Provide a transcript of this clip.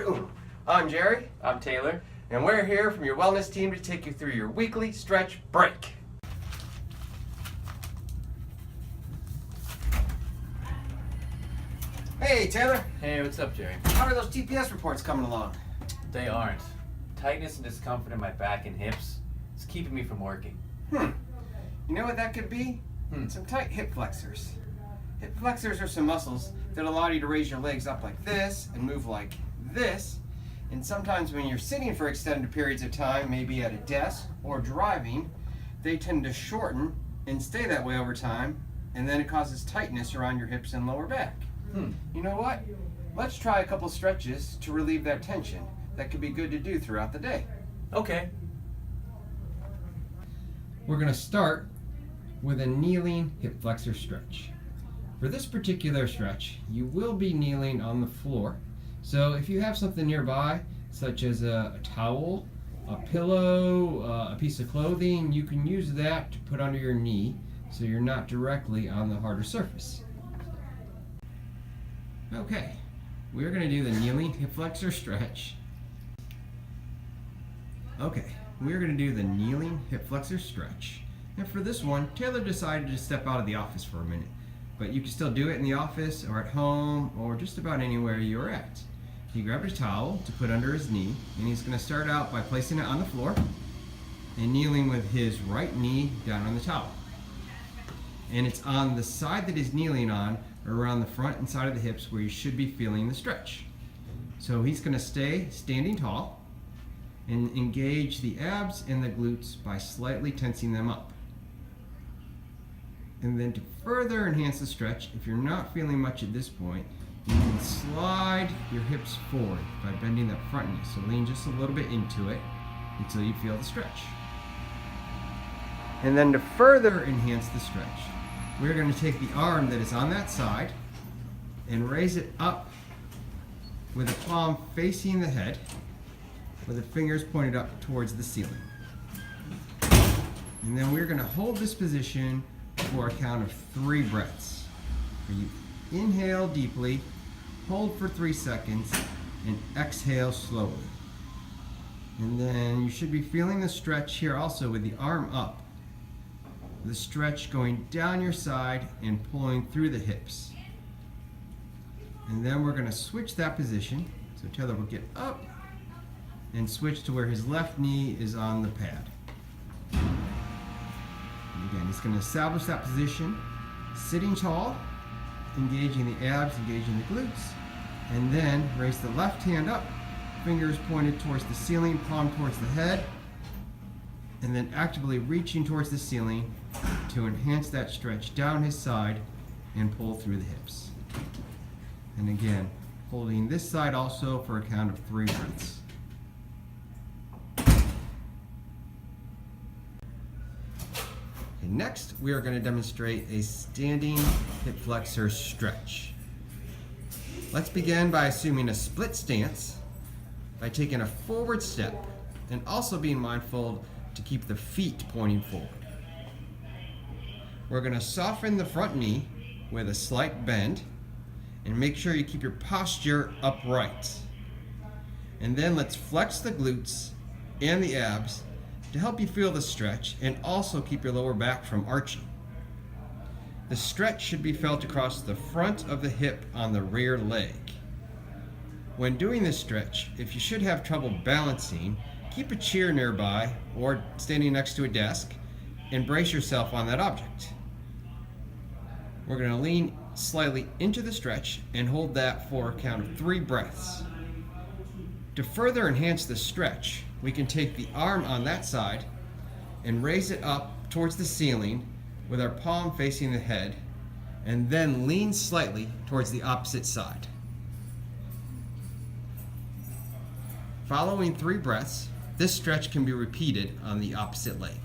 Boom. I'm Jerry, I'm Taylor. and we're here from your wellness team to take you through your weekly stretch break. Hey, Taylor. Hey, what's up, Jerry? How are those TPS reports coming along? They aren't. Tightness and discomfort in my back and hips is keeping me from working. You know what that could be? Some tight hip flexors. Hip flexors are some muscles that allow you to raise your legs up like this and move like this. And sometimes when you're sitting for extended periods of time, maybe at a desk or driving, they tend to shorten and stay that way over time, and then it causes tightness around your hips and lower back. You know what? Let's try a couple stretches to relieve that tension. That could be good to do throughout the day. Okay. We're going to start with a kneeling hip flexor stretch. For this particular stretch, you will be kneeling on the floor. So if you have something nearby, such as a towel, a pillow, a piece of clothing, you can use that to put under your knee so you're not directly on the harder surface. Okay, we're going to do the kneeling hip flexor stretch. Okay, we're going to do the kneeling hip flexor stretch. And for this one, Taylor decided to step out of the office for a minute. But you can still do it in the office or at home or just about anywhere you're at. He grabbed a towel to put under his knee, and he's going to start out by placing it on the floor and kneeling with his right knee down on the towel. And it's on the side that he's kneeling on, around the front and side of the hips, where you should be feeling the stretch. So he's going to stay standing tall and engage the abs and the glutes by slightly tensing them up. And then to further enhance the stretch, if you're not feeling much at this point, you can slide your hips forward by bending that front knee. So lean just a little bit into it until you feel the stretch. And then to further enhance the stretch, we're going to take the arm that is on that side and raise it up with the palm facing the head, with the fingers pointed up towards the ceiling. And then we're going to hold this position for a count of 3 breaths. Where you inhale deeply, hold for 3 seconds, and exhale slowly. And then you should be feeling the stretch here also with the arm up. The stretch going down your side and pulling through the hips. And then we're going to switch that position. So Taylor will get up and switch to where his left knee is on the pad. And again, he's going to establish that position, sitting tall, engaging the abs, engaging the glutes, and then raise the left hand up, fingers pointed towards the ceiling, palm towards the head, and then actively reaching towards the ceiling to enhance that stretch down his side and pull through the hips. And again, holding this side also for a count of 3 breaths. Okay, next, we are going to demonstrate a standing hip flexor stretch. Let's begin by assuming a split stance by taking a forward step and also being mindful to keep the feet pointing forward. We're going to soften the front knee with a slight bend and make sure you keep your posture upright. And then let's flex the glutes and the abs to help you feel the stretch and also keep your lower back from arching. The stretch should be felt across the front of the hip on the rear leg. When doing this stretch, if you should have trouble balancing, keep a chair nearby or standing next to a desk and brace yourself on that object. We're going to lean slightly into the stretch and hold that for a count of 3 breaths. To further enhance the stretch, we can take the arm on that side and raise it up towards the ceiling with our palm facing the head, and then lean slightly towards the opposite side. Following 3 breaths, this stretch can be repeated on the opposite leg.